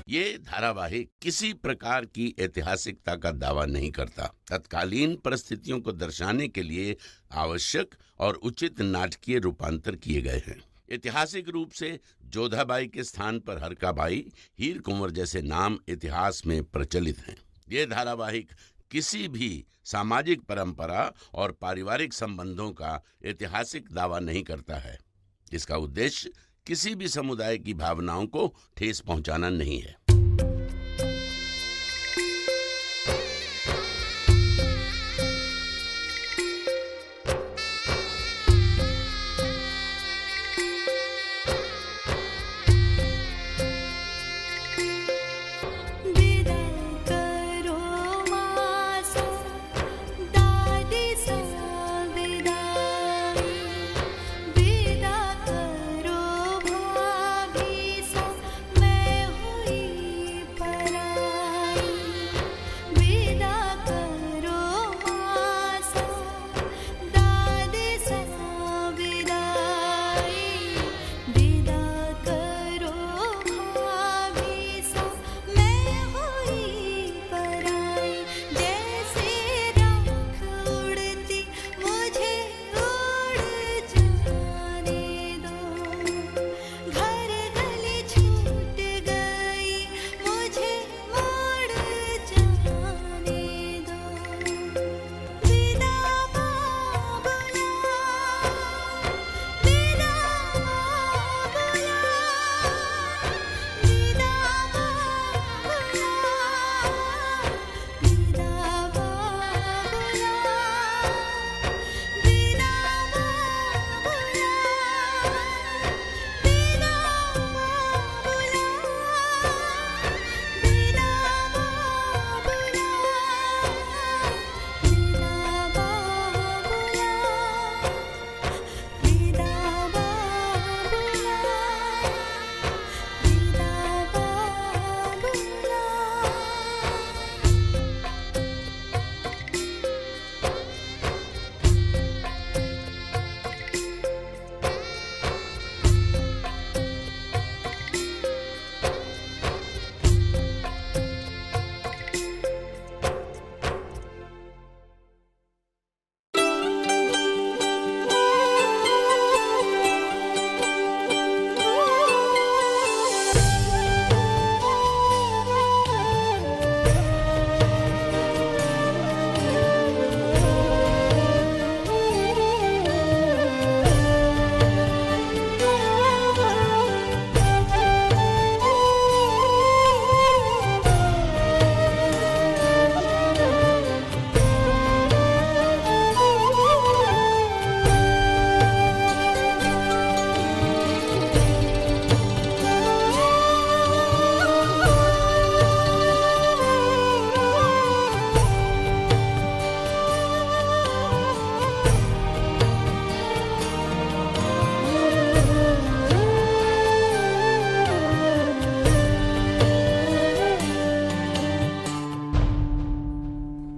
ये धारावाहिक किसी प्रकार की ऐतिहासिकता का दावा नहीं करता। तत्कालीन परिस्थितियों को दर्शाने के लिए आवश्यक और उचित नाटकीय रूपांतर किए गए हैं। ऐतिहासिक रूप से जोधाबाई के स्थान पर हरकाबाई, हीर कुंवर जैसे नाम इतिहास में प्रचलित हैं। ये धारावाहिक किसी भी सामाजिक परंपरा और पारिवारिक संबंधों का ऐतिहासिक दावा नहीं करता है। इसका उद्देश्य किसी भी समुदाय की भावनाओं को ठेस पहुंचाना नहीं है।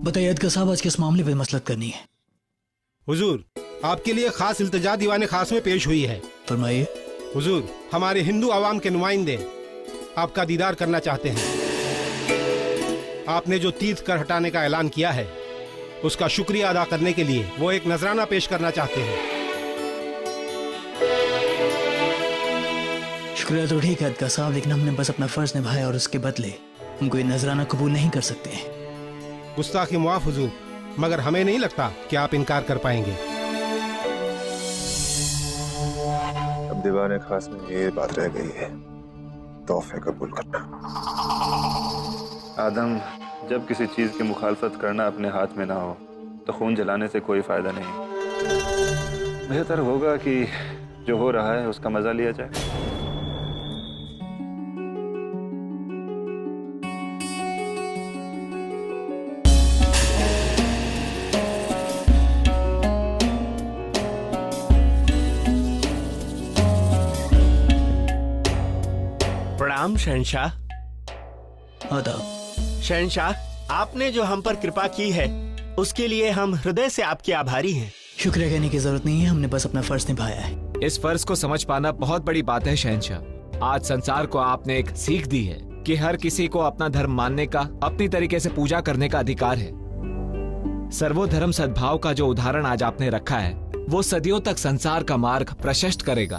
बताइए अदका साहब, आज किस मामले पे मसलत करनी है? हुजूर, आपके लिए खास इल्तिजा दीवाने खास में पेश हुई है। फरमाइए। हुजूर, हमारे हिंदू आवाम के नुमाइंदे आपका दीदार करना चाहते हैं। आपने जो तीर्थ कर हटाने का ऐलान किया है, उसका शुक्रिया अदा करने के लिए वो एक नजराना पेश करना चाहते हैं। शुक्रिया तो ठीक है अदका साहब, लेकिन हमने बस अपना फर्ज निभाया और उसके बदले हम कोई नजराना कबूल नहीं कर सकते हैं। गुस्ताखी मुआफ हुजूर, मगर हमें नहीं लगता कि आप इनकार कर पाएंगे। अब दीवाने खास में ये बात रह गई है, तोहफे कबूल करना। आदम, जब किसी चीज की मुखालफत करना अपने हाथ में ना हो तो खून जलाने से कोई फायदा नहीं। बेहतर होगा कि जो हो रहा है उसका मजा लिया जाए। प्रणाम शहंशाह। आदाब। शहंशाह, आपने जो हम पर कृपा की है उसके लिए हम हृदय से आपके आभारी हैं। शुक्रिया कहने की जरूरत नहीं है, हमने बस अपना फर्ज निभाया है। इस फर्ज को समझ पाना बहुत बड़ी बात है शहंशाह। आज संसार को आपने एक सीख दी है कि हर किसी को अपना धर्म मानने का, अपनी तरीके से पूजा करने का अधिकार है। सर्वोधर्म सद्भाव का जो उदाहरण आज आपने रखा है वो सदियों तक संसार का मार्ग प्रशस्त करेगा।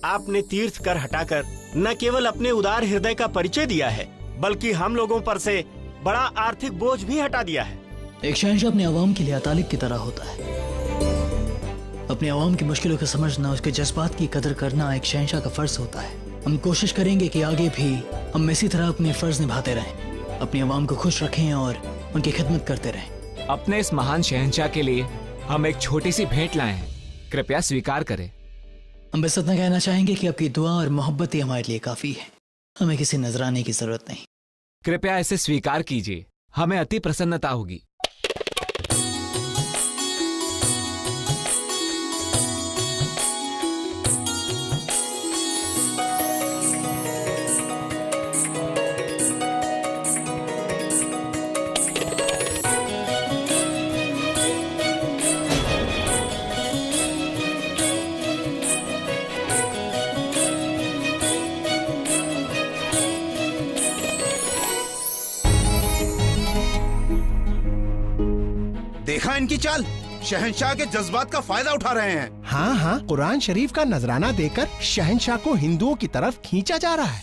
आपने तीर्थ कर हटाकर न केवल अपने उदार हृदय का परिचय दिया है, बल्कि हम लोगों पर से बड़ा आर्थिक बोझ भी हटा दिया है। एक शहंशाह अपने अवाम के लिए अतालिक की तरह होता है। अपने अवाम की मुश्किलों को समझना, उसके जज्बात की कदर करना एक शहंशाह का फर्ज होता है। हम कोशिश करेंगे कि आगे भी हम इसी तरह अपने फर्ज निभाते रहें, अपनी अवाम को खुश रखें और उनकी खिदमत करते रहें। अपने इस महान शहंशाह के लिए हम एक छोटी सी भेंट लाए हैं, कृपया स्वीकार करें। हम बस इतना कहना चाहेंगे कि आपकी दुआ और मोहब्बत ही हमारे लिए काफी है, हमें किसी नजराने की जरूरत नहीं। कृपया इसे स्वीकार कीजिए, हमें अति प्रसन्नता होगी। देखा इनकी चाल, शहंशाह के जज्बात का फायदा उठा रहे हैं। हाँ हाँ, कुरान शरीफ का नजराना देकर शहंशाह को हिंदुओं की तरफ खींचा जा रहा है।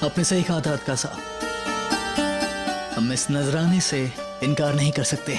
आपने सही कहा था का साहब, हम इस नजराने से इनकार नहीं कर सकते।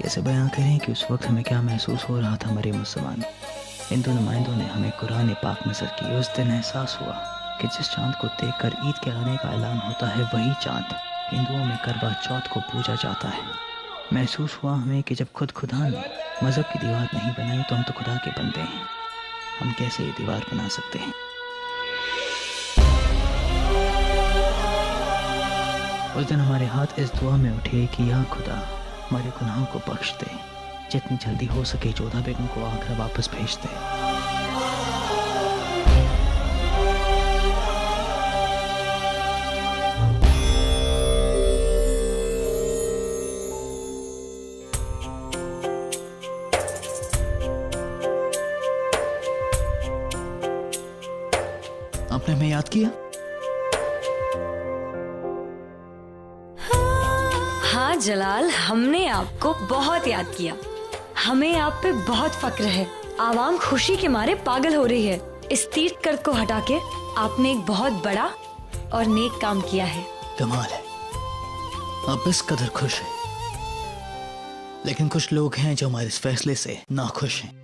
कैसे बयां करें कि उस वक्त हमें क्या महसूस हो रहा था। मरे मुसलमान इन दो नुमाइंदों ने हमें कुरान पाक नजर की। उस दिन एहसास हुआ कि जिस चांद को देखकर ईद के आने का ऐलान होता है, वही चांद हिंदुओं में करवा चौथ को पूजा जाता है। महसूस हुआ हमें कि जब खुद खुदा ने मजहब की दीवार नहीं बनाई तो हम तो खुदा के बंदे हैं, हम कैसे ये दीवार बना सकते हैं। उस दिन हमारे हाथ इस दुआ में उठे कि या खुदा हमारे गुनाहों को बख्श दे, जितनी जल्दी हो सके जोधा बेगम को आकर वापस भेज दे। आपने हमें याद किया? हाँ जलाल, हमने आपको बहुत याद किया। हमें आप पे बहुत फक्र है। आवाम खुशी के मारे पागल हो रही है। इस तीर्थ कर्त को हटा के आपने एक बहुत बड़ा और नेक काम किया है। कमाल है, आप इस कदर खुश हैं। लेकिन कुछ लोग हैं जो हमारे इस फैसले से नाखुश हैं।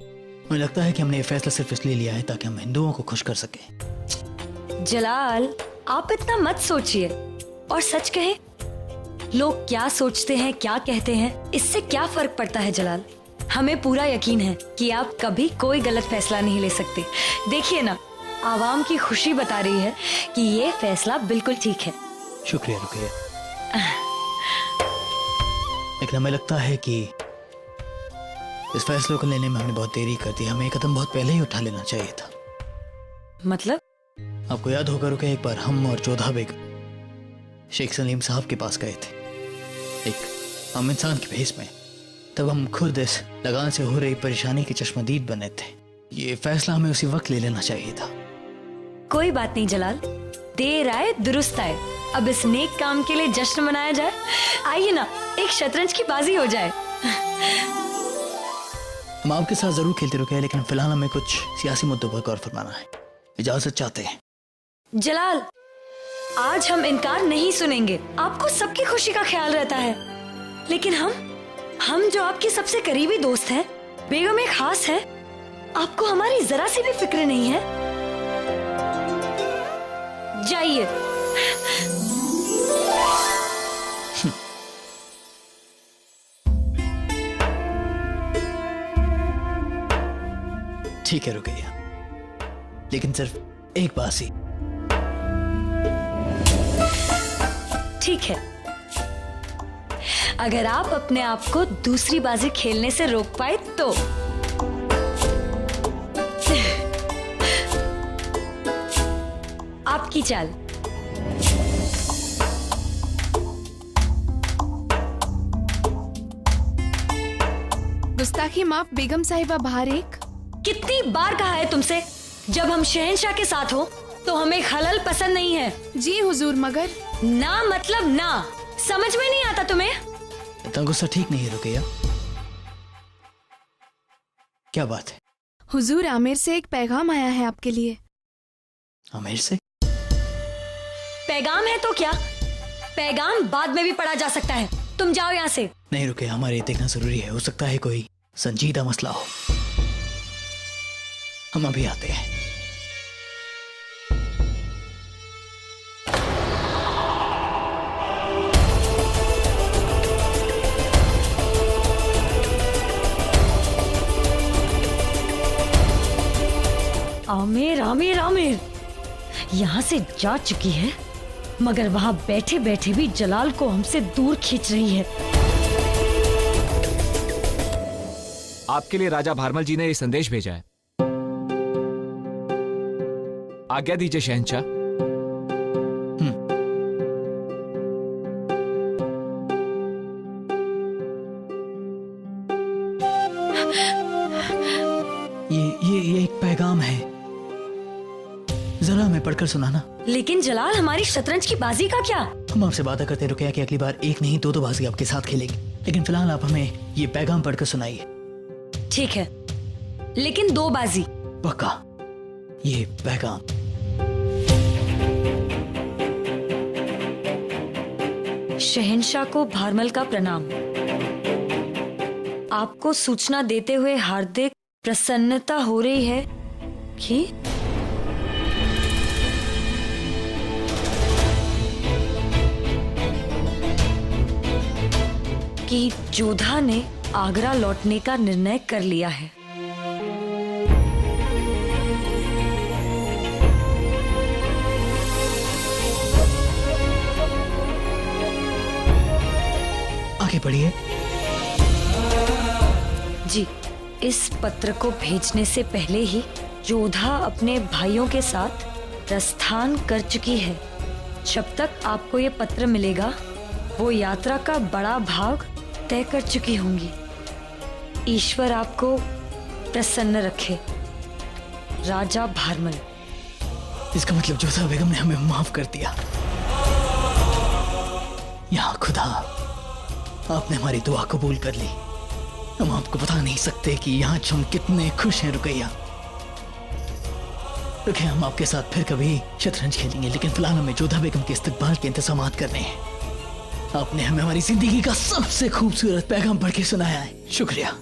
मुझे लगता है कि हमने ये फैसला सिर्फ इसलिए लिया है ताकि हम हिंदुओं को खुश कर सकें। जलाल, आप इतना मत सोचिए। और सच कहे, लोग क्या सोचते हैं, क्या कहते हैं, इससे क्या फर्क पड़ता है जलाल। हमें पूरा यकीन है कि आप कभी कोई गलत फैसला नहीं ले सकते। देखिए ना, आवाम की खुशी बता रही है कि ये फैसला बिल्कुल ठीक है। शुक्रिया रुकिया। लेकिन हमें लगता है कि इस फैसले को लेने में हमने बहुत देरी कर दी। हमें एक कदम बहुत पहले ही उठा लेना चाहिए था। मतलब? आपको याद होगा रुकिया, एक बार हम और जोधा बेगम शेख सलीम साहब के पास गए थे, एक आम इंसान के भेष में। तब हम खुद इस लगान से हो रही परेशानी के चश्मदीद बने थे। ये फैसला हमें उसी वक्त ले लेना चाहिए था। कोई बात नहीं जलाल, देर आए दुरुस्त आए। अब इस नेक काम के लिए जश्न मनाया जाए। आइए ना, एक शतरंज की बाजी हो जाए। हम आपके साथ जरूर खेलते रुके, लेकिन फिलहाल हमें कुछ सियासी मुद्दों पर गौर फरमाना है। इजाजत चाहते हैं। जलाल, आज हम इनकार नहीं सुनेंगे। आपको सबकी खुशी का ख्याल रहता है, लेकिन हम हम जो आपकी सबसे करीबी दोस्त हैं, बेगम एक खास है, आपको हमारी जरा सी भी फिक्र नहीं है। जाइए। ठीक है रुकैया, लेकिन सिर्फ एक बाजी। ठीक है, अगर आप अपने आप को दूसरी बाजी खेलने से रोक पाए तो। आपकी चाल। गुस्ताखी माफ बेगम साहिबा बाहर एक। कितनी बार कहा है तुमसे, जब हम शहंशाह के साथ हो तो हमें खलल पसंद नहीं है। जी हुजूर, मगर ना मतलब ना, समझ में नहीं आता तुम्हें? इतना गुस्सा ठीक नहीं है रुकैया। क्या बात है? हुजूर, आमिर से एक पैगाम आया है आपके लिए। आमिर से? पैगाम है तो क्या, पैगाम बाद में भी पढ़ा जा सकता है। तुम जाओ यहाँ से। नहीं रुकैया, हमारे देखना जरूरी है, हो सकता है कोई संजीदा मसला हो। हम अभी आते हैं। आमिर आमिर आमिर यहाँ से जा चुकी है, मगर वहाँ बैठे बैठे भी जलाल को हमसे दूर खींच रही है। आपके लिए राजा भारमल जी ने ये संदेश भेजा है। आज्ञा दीजिए शहंशाह। ये एक पैगाम है, जरा हमें पढ़कर सुनाना। लेकिन जलाल, हमारी शतरंज की बाजी का क्या? हम आपसे वादा करते रुकैया कि अगली बार एक नहीं दो बाजी आपके साथ खेलेंगे, लेकिन फिलहाल आप हमें ये पैगाम पढ़कर सुनाइए। ठीक है, लेकिन 2 बाजी। पक्का। ये पैगाम। शहंशाह को भारमल का प्रणाम। आपको सूचना देते हुए हार्दिक प्रसन्नता हो रही है कि जोधा ने आगरा लौटने का निर्णय कर लिया है। आगे बढ़िए। जी, इस पत्र को भेजने से पहले ही जोधा अपने भाइयों के साथ प्रस्थान कर चुकी है। जब तक आपको ये पत्र मिलेगा, वो यात्रा का बड़ा भाग तय कर चुकी होंगी। ईश्वर आपको प्रसन्न रखे। राजा भारमल। इसका मतलब जोधा बेगम ने हमें माफ कर दिया। या खुदा, आपने हमारी दुआ कबूल कर ली। हम आपको बता नहीं सकते कि यहाँ हम कितने खुश हैं रुकैया। रुकैया, हम आपके साथ फिर कभी शतरंज खेलेंगे, लेकिन फिलहाल हमें जोधा बेगम के इस्तकबाल के इंतजाम करने हैं। आपने हमें हमारी जिंदगी का सबसे खूबसूरत पैगाम पढ़ के सुनाया है। शुक्रिया।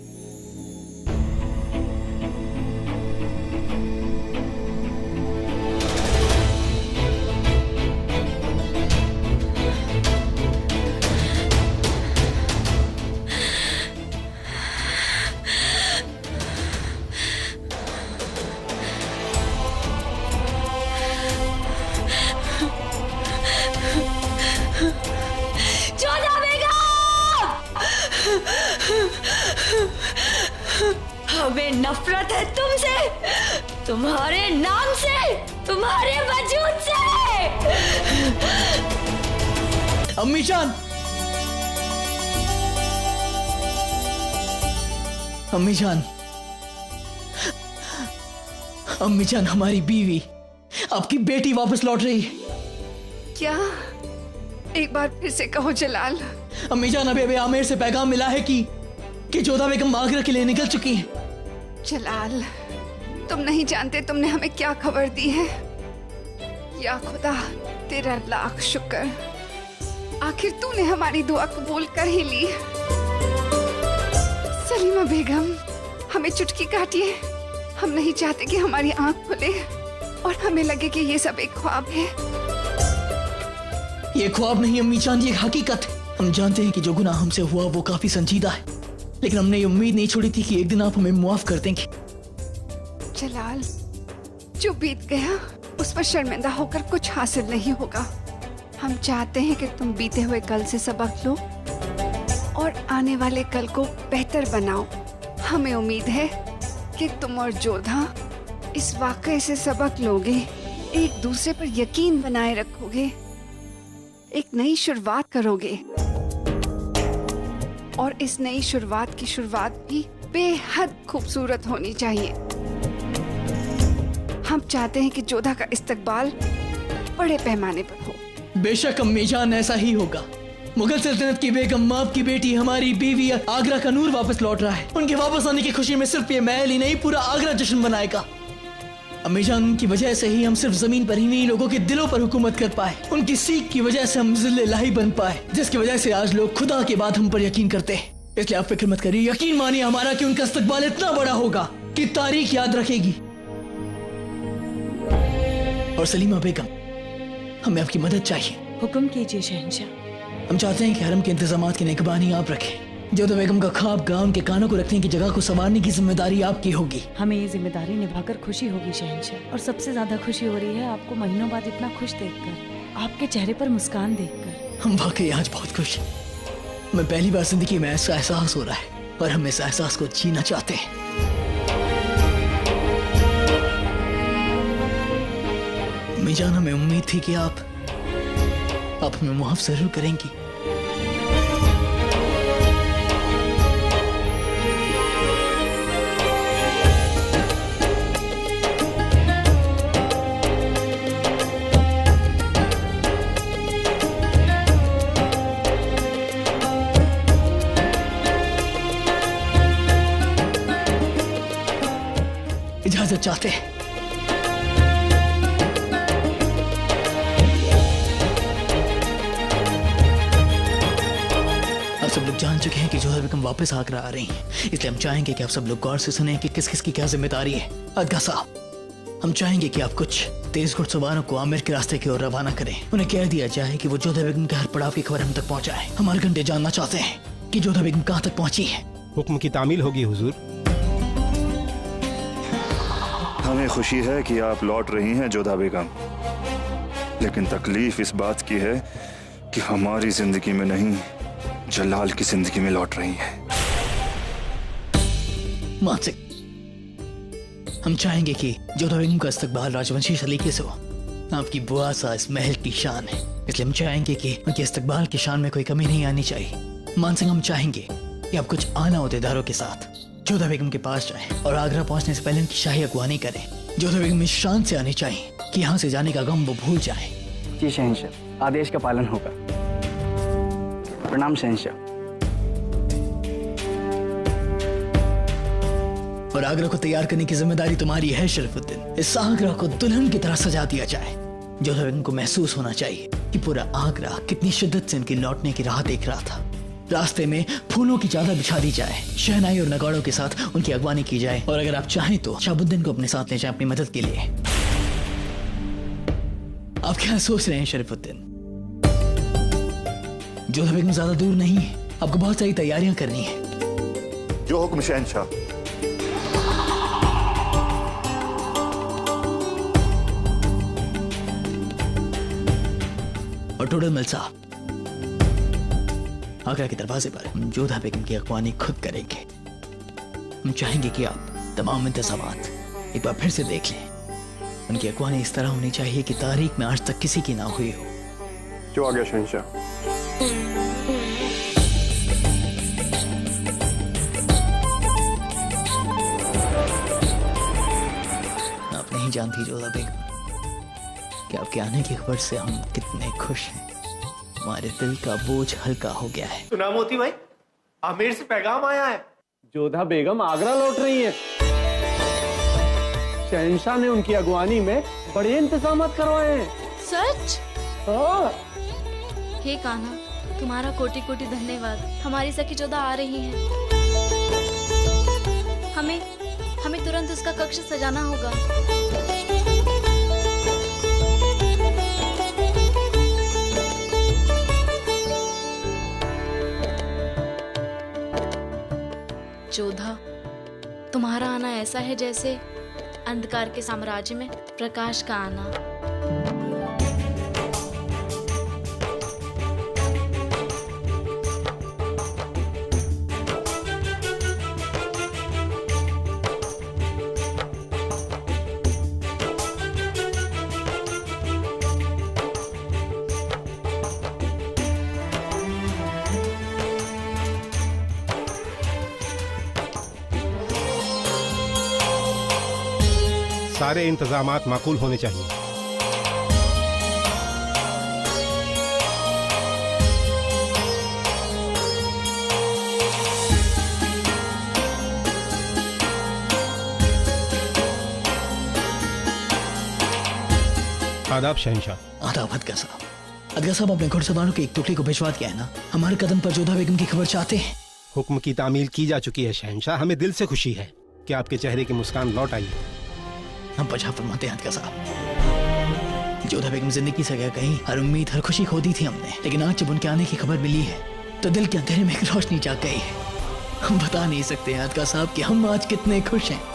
हमें नफरत है तुमसे, तुम्हारे नाम से, तुम्हारे वजूद से। अम्मी जान, अम्मी जान, अम्मी जान, हमारी बीवी, आपकी बेटी वापस लौट रही है। क्या? एक बार फिर से कहो जलाल। अम्मी जान, अभी आमिर से पैगाम मिला है कि जोधा बेगम आगरा के लिए निकल चुकी है। जलाल, तुम नहीं जानते तुमने हमें क्या खबर दी है। या खुदा, तेरा लाख शुक्र, आखिर तूने हमारी दुआ कबूल कर ही ली। सलीमा बेगम, हमें चुटकी काटिए। हम नहीं चाहते कि हमारी आंख खुले और हमें लगे कि ये सब एक ख्वाब है। ये ख्वाब नहीं अम्मी जान, ये हकीकत है। हम जानते हैं कि जो गुनाह हमसे हुआ वो काफी संजीदा है, लेकिन हमने ये उम्मीद नहीं छोड़ी थी कि एक दिन आप हमें मुआफ कर देंगे। जलाल, जो बीत गया उस पर शर्मिंदा होकर कुछ हासिल नहीं होगा। हम चाहते हैं कि तुम बीते हुए कल से सबक लो और आने वाले कल को बेहतर बनाओ। हमें उम्मीद है कि तुम और जोधा इस वाकये से सबक लोगे, एक दूसरे पर यकीन बनाए रखोगे, एक नई शुरुआत करोगे और इस नई शुरुआत की शुरुआत भी बेहद खूबसूरत होनी चाहिए। हम चाहते हैं कि जोधा का इस्तकबाल बड़े पैमाने पर हो। बेशक अम्मी जान, ऐसा ही होगा। मुगल सल्तनत की बेगम, आपकी बेटी, हमारी बीवी आगरा का नूर वापस लौट रहा है। उनके वापस आने की खुशी में सिर्फ ये महल ही नहीं, पूरा आगरा जश्न मनाएगा। अम्मी जान, उनकी वजह से ही हम सिर्फ जमीन पर ही नहीं, लोगों के दिलों पर हुकूमत कर पाए। उनकी सीख की वजह से हम जिल्ले लाही बन पाए, जिसकी वजह से आज लोग खुदा के बाद हम पर यकीन करते हैं। इसलिए आप फिक्र मत करिए, यकीन मानिए हमारा कि उनका इस्तकबाल इतना बड़ा होगा कि तारीख याद रखेगी। और सलीमा बेगम, हमें आपकी मदद चाहिए। हुक्म कीजिए शहंशाह। हम चाहते हैं कि हरम के इंतजामात की निगरानी आप रखें। जोधा बेगम का ख्वाब गाँव के कानों को रखने की जगह को संवारने की जिम्मेदारी आपकी होगी। हमें ये जिम्मेदारी निभाकर खुशी होगी शहंशाह, और सबसे ज्यादा खुशी हो रही है आपको महीनों बाद इतना खुश देखकर, आपके चेहरे पर मुस्कान देखकर। हम वाकई आज बहुत खुश हैं। हमें पहली बार जिंदगी में ऐसा एहसास हो रहा है और हम इस एहसास को जीना चाहते हैं। अम्मी जान, हमें उम्मीद थी कि आप हमें मुआफ जरूर करेंगी। इजाजत चाहते हैं। आप सब लोग जान चुके हैं कि जोधा बेगम वापस आगरा आ रही हैं, इसलिए हम चाहेंगे कि आप सब लोग गौर से सुनें कि किस किस की क्या जिम्मेदारी है। अदगा साहब, हम चाहेंगे कि आप कुछ तेज घुड़सवारों को आमिर के रास्ते की ओर रवाना करें। उन्हें कह दिया जाए कि वो जोधा बेगम के हर पड़ाव की खबर हम तक पहुंचाएं। हमारे घंटे जानना चाहते हैं कि जोधा बेगम कहां तक पहुंची है। हुक्म की तामील होगी हुजूर। हमें खुशी है कि आप लौट रही हैं जोधा बेगम, लेकिन तकलीफ इस बात की है कि हमारी जिंदगी में नहीं, जलाल की जिंदगी में लौट रही हैं। मानसिक, हम चाहेंगे कि जोधा बेगम का इस्तकबाल राजवंशी सलीके से हो। आपकी बुआ सा इस महल की शान है, इसलिए हम चाहेंगे कि उनके इस्तकबाल की शान में कोई कमी नहीं आनी चाहिए। मानसिंह, हम चाहेंगे कि आप कुछ आला ओहदेदारों के साथ जोधा बेगम के पास जाएं और आगरा पहुंचने से पहले उनकी शाही अगवानी करें। जोधा बेगम इस शान से आनी चाहिए कि यहाँ से जाने का गम वो भूल जाएं। जी शहंशाह, आदेश का पालन होगा। प्रणाम शहंशाह। और आगरा को तैयार करने की जिम्मेदारी तुम्हारी है शरीफुद्दीन। इस आगरा को दुल्हन की तरह सजा दिया जाए। जोधा बेगम को महसूस होना चाहिए कि पूरा आगरा कितनी शिद्दत से इनकी लौटने की राह देख रहा था। रास्ते में फूलों की चादर बिछा दी जाए, शहनाई और नगाड़ों के साथ उनकी अगवानी की जाए, और अगर आप चाहें तो शहाबुद्दीन को अपने साथ ले जाएं अपनी मदद के लिए। आप क्या सोच रहे हैं शरीफुद्दीन? जोधा बेगम ज्यादा दूर नहीं है, आपको बहुत सारी तैयारियां करनी है। जो हुक्म शहंशाह। और टोडल मिल साहब, आगरा के दरवाजे पर हम जोधा बेगम की अगवानी खुद करेंगे। हम चाहेंगे कि आप तमाम इंतजामात एक बार फिर से देख लें। उनकी अगवानी इस तरह होनी चाहिए कि तारीख में आज तक किसी की ना हुई हो। जो आ गया शहंशाह। आप नहीं जानती जोधा बेगम कि आपके आने की खबर से हम कितने खुश हैं। हमारे दिल का बोझ हल्का हो गया है। सुना मोती भाई, आमिर से पैगाम आया है, जोधा बेगम आगरा लौट रही है। शहंशाह ने उनकी अगवानी में बड़े इंतजाम करवाए हैं। सच? हाँ। हे कान्हा, तुम्हारा कोटि कोटि धन्यवाद। हमारी सखी जोधा आ रही है। उसका कक्ष सजाना होगा। जोधा, तुम्हारा आना ऐसा है जैसे अंधकार के साम्राज्य में प्रकाश का आना। सारे इंतजामात माकूल होने चाहिए। आदाब शहंशाह। आदाब अदगा साहब। अदगा साहब, अपने घुड़सवारों के एक टुकड़े को भिजवा दिया है ना? हमारे कदम पर जोधा बेगम की खबर चाहते हैं। हुक्म की तामील की जा चुकी है शहंशाह। हमें दिल से खुशी है कि आपके चेहरे की मुस्कान लौट आई है। हम बचा फरमाते हैं अदगा साहब। जोधा बेगम जिंदगी से गया कहीं, हर उम्मीद हर खुशी खो दी थी हमने, लेकिन आज जब उनके आने की खबर मिली है तो दिल के अंधेरे में एक रोशनी जाग गई है। हम बता नहीं सकते अदगा साहब कि हम आज कितने खुश हैं।